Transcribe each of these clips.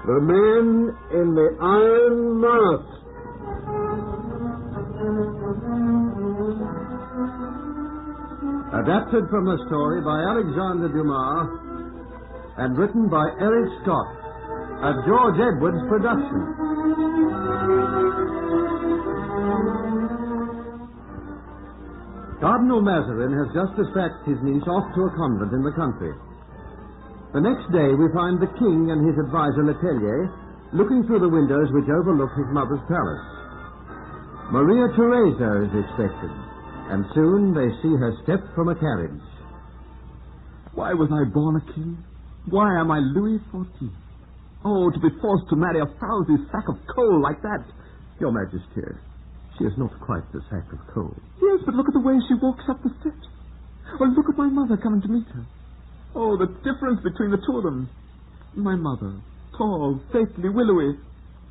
The Man in the Iron Mask. Adapted from the story by Alexandre Dumas and written by Eric Scott, a George Edwards production. Cardinal Mazarin has just dispatched his niece off to a convent in the country. The next day we find the king and his advisor Letellier looking through the windows which overlook his mother's palace. Maria Theresa is expected, and soon they see her step from a carriage. Why was I born a king? Why am I Louis XIV? Oh, to be forced to marry a frowsy sack of coal like that. Your Majesty, she is not quite a sack of coal. Yes, but look at the way she walks up the steps. Or look at my mother coming to meet her. Oh, the difference between the two of them. My mother, tall, stately, willowy.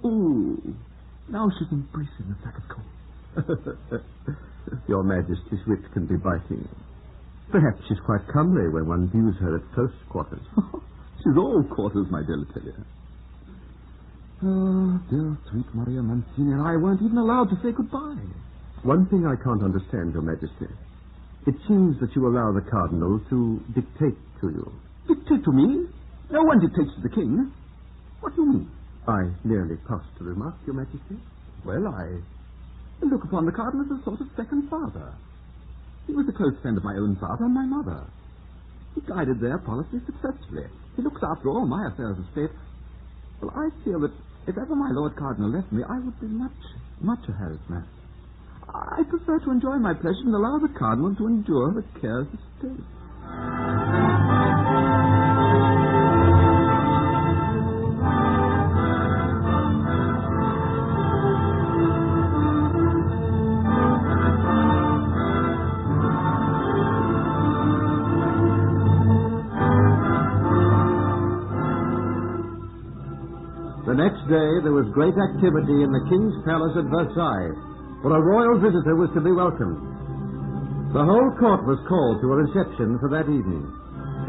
Ooh, now she's embracing a sack of coal. Your Majesty's wit can be biting. Perhaps she's quite comely when one views her at close quarters. She's all quarters, my dear Letellier. Oh, dear sweet Maria Mancini and I weren't even allowed to say goodbye. One thing I can't understand, Your Majesty. It seems that you allow the Cardinal to dictate to you. Dictate to me? No one dictates to the king. What do you mean? I merely passed the remark, Your Majesty. Well, I look upon the Cardinal as a sort of second father. He was a close friend of my own father and my mother. He guided their policy successfully. He looks after all my affairs of state. Well, I feel that if ever my Lord Cardinal left me, I would be much a harassed man. I prefer to enjoy my pleasure and allow the Cardinal to endure the cares of state. The next day, there was great activity in the King's Palace at Versailles, for a royal visitor was to be welcomed. The whole court was called to a reception for that evening.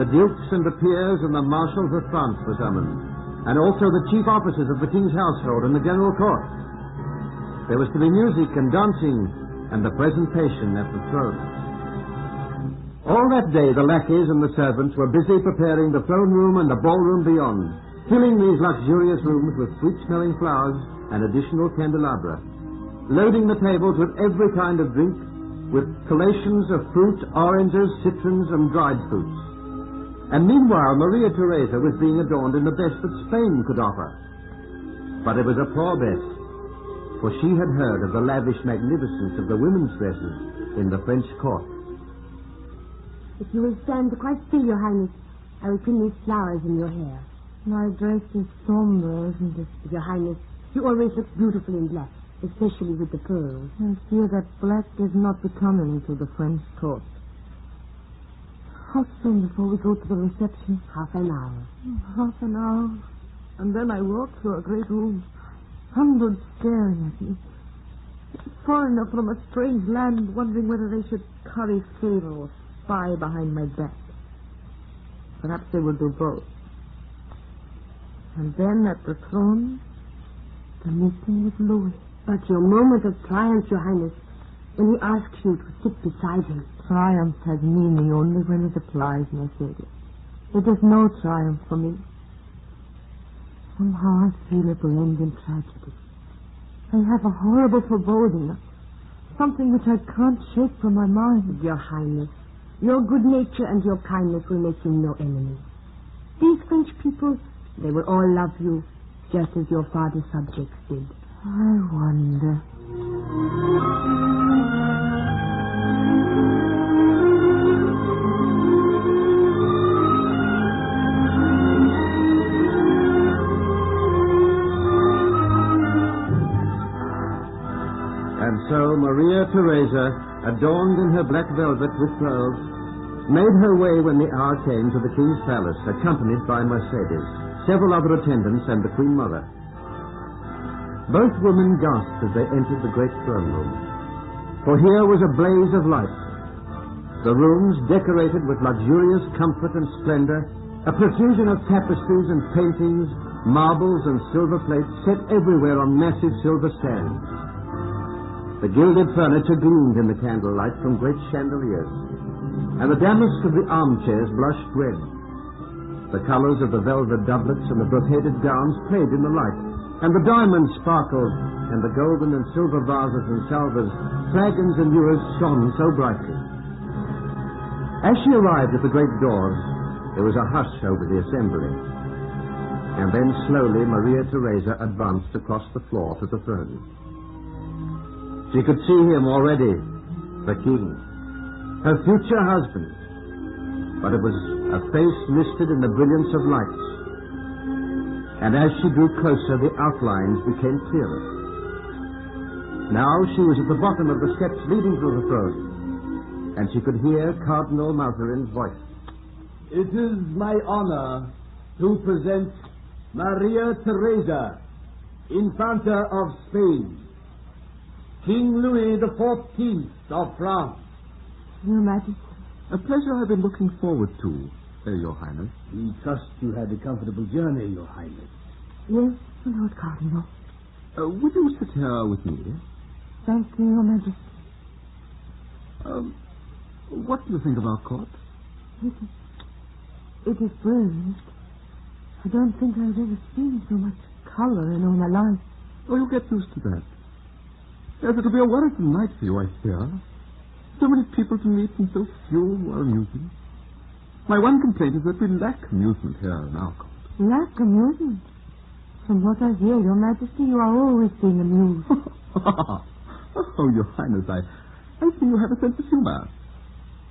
The dukes and the peers and the marshals of France were summoned, and also the chief officers of the King's household and the general court. There was to be music and dancing and the presentation at the throne. All that day, the lackeys and the servants were busy preparing the throne room and the ballroom beyond, filling these luxurious rooms with sweet-smelling flowers and additional candelabra, loading the tables with every kind of drink, with collations of fruit, oranges, citrons, and dried fruits. And meanwhile, Maria Theresa was being adorned in the best that Spain could offer. But it was a poor best, for she had heard of the lavish magnificence of the women's dresses in the French court. If you will stand quite still, Your Highness, I will pin these flowers in your hair. My dress is sombre, isn't it? Your Highness, you always look beautiful in black, especially with the pearls. I fear that black is not becoming to the French court. How soon before we go to the reception? Half an hour. Half an hour. And then I walk through a great room. Hundreds staring at me. A foreigner from a strange land wondering whether they should curry favor or spy behind my back. Perhaps they will do both. And then at the throne, the meeting with Louis. But your moment of triumph, Your Highness, when he asks you to sit beside him. Triumph has meaning only when it applies, Mercedes. It is no triumph for me. Somehow I feel it will end in tragedy. I have a horrible foreboding, something which I can't shake from my mind. Your Highness, your good nature and your kindness will make you no enemy. These French people, they will all love you, just as your father's subjects did. I wonder. And so Maria Theresa, adorned in her black velvet with pearls, made her way when the hour came to the King's palace, accompanied by Mercedes, several other attendants, and the Queen Mother. Both women gasped as they entered the great throne room, for here was a blaze of light. The rooms decorated with luxurious comfort and splendor, a profusion of tapestries and paintings, marbles and silver plates set everywhere on massive silver stands. The gilded furniture gleamed in the candlelight from great chandeliers, and the damask of the armchairs blushed red. The colors of the velvet doublets and the brocaded gowns played in the light, and the diamonds sparkled, and the golden and silver vases and salvers, flagons and ewers shone so brightly. As she arrived at the great doors, there was a hush over the assembly. And then slowly Maria Theresa advanced across the floor to the throne. She could see him already, the king, her future husband. But it was a face misted in the brilliance of lights. And as she drew closer, the outlines became clearer. Now she was at the bottom of the steps leading to the throne, and she could hear Cardinal Mazarin's voice. It is my honor to present Maria Theresa, Infanta of Spain, King Louis XIV of France. Your Majesty. A pleasure I've been looking forward to, Your Highness. We trust you had a comfortable journey, Your Highness. Yes, Lord Cardinal. Would you sit here with me? Thank you, Your Majesty. What do you think of our court? It is brilliant. I don't think I've ever seen so much color in all my life. Oh, you'll get used to that. Yes, it'll be a worrisome night for you, I fear. So many people to meet and so few who are amusing. My one complaint is that we lack amusement here in our court. Lack amusement? From what I hear, Your Majesty, you are always being amused. Oh, Your Highness, I see you have a sense of humor.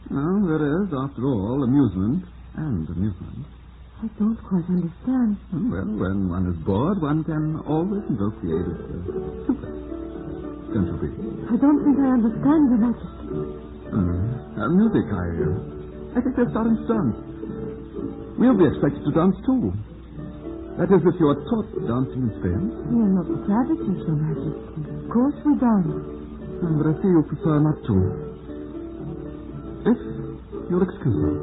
Well, there is, after all, amusement and amusement. I don't quite understand. Well, when one is bored, one can always invoke the aid of humor. Don't you agree? I don't think I understand, Your Majesty. Music, I think they're starting to dance. We'll be expected to dance, too. That is, if you are taught dancing in Spain. We are not the savages, Your Majesty. Of course we dance. But I see you prefer not to. If you'll excuse me.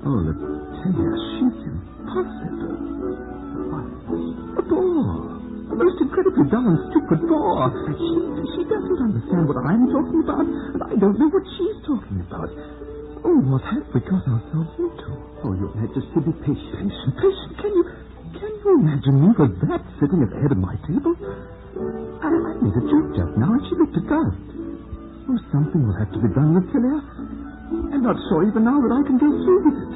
Oh, Latoya, she's impossible. What? A bore. A most incredibly dull and stupid bore. She doesn't understand what I'm talking about, and I don't know what she's talking about. Oh, what have we got ourselves into? Oh, Your Majesty, be patient. Patient? Can you imagine me with that sitting at the head of my table? I made a joke just now, and she looked aghast. Oh, something will have to be done, Latoya. I'm not sure even now that I can go through with it.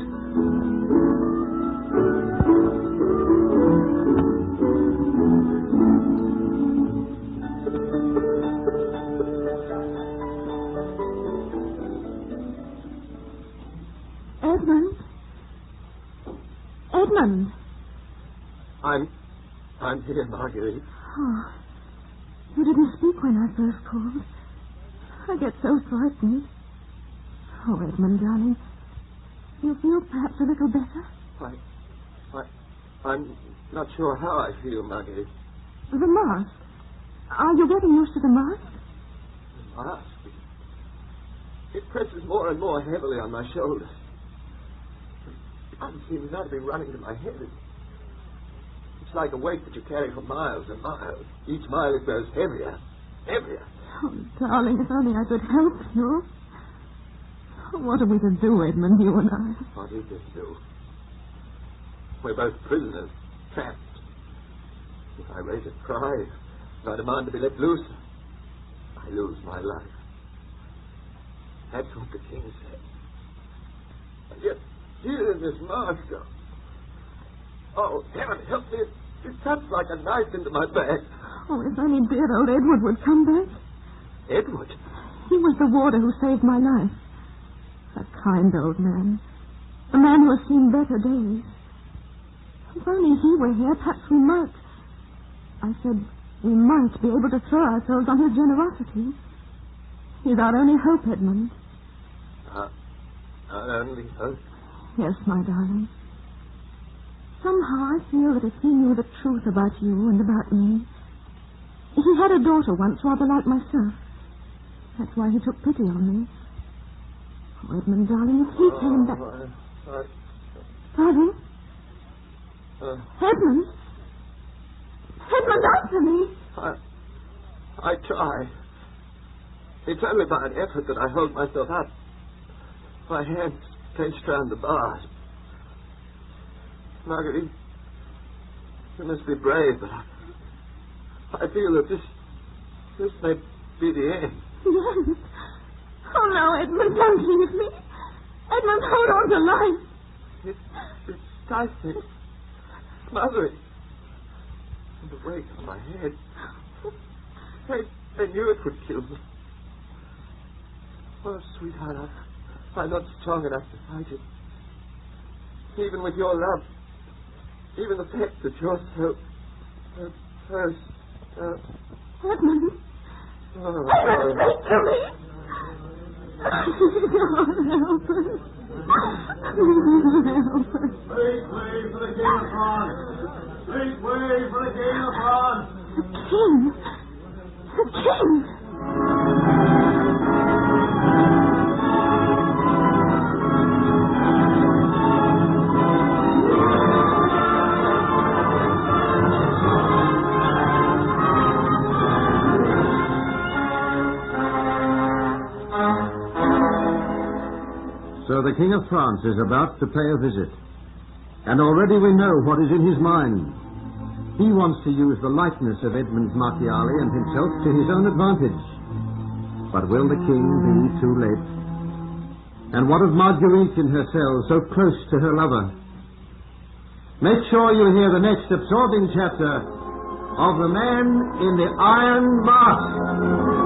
Edmund. I'm here, Marguerite. Oh, you didn't speak when I first called. I get so frightened. Oh, Edmund, darling, you feel perhaps a little better? I'm not sure how I feel, Marguerite. The mask. Are you getting used to the mask? The mask? It presses more and more heavily on my shoulders. It seems now to be running to my head. It's like a weight that you carry for miles and miles. Each mile it grows heavier, heavier. Oh, darling, if only I could help you. What are we to do, Edmund, you and I? What is it to do? We're both prisoners, trapped. If I raise a cry, if I demand to be let loose, I lose my life. That's what the king said. And yet, here in this mask, oh, heaven help me, it cuts like a knife into my back. Oh, if only dear old Edward would come back. Edward? He was the warder who saved my life. A kind old man. A man who has seen better days. If only he were here, perhaps we might. I said we might be able to throw ourselves on his generosity. He's our only hope, Edmund. Our only hope? Yes, my darling. Somehow I feel that if he knew the truth about you and about me... He had a daughter once, rather like myself. That's why he took pity on me. Oh, Edmund, darling, if he came back... Darling? Edmund? Edmund, answer me. I try. It's only by an effort that I hold myself up. My hands clenched round the bars. Marguerite, you must be brave, but I feel that this may be the end. Yes. Oh, no, Edmund, don't leave me. Edmund, hold on to life. It's stifling, smothering, and the weight on my head. They knew it would kill me. Oh, sweetheart, I'm not strong enough to fight it. Even with your love, even the fact that you're so close. Edmund. Oh, Edmund, speak to me. God help us. Help us. Make way for the King of France! Make way for the King of France! The king. The king. So the King of France is about to pay a visit. And already we know what is in his mind. He wants to use the likeness of Edmund Marchiali and himself to his own advantage. But will the king be too late? And what of Marguerite in her cell, so close to her lover? Make sure you hear the next absorbing chapter of The Man in the Iron Mask.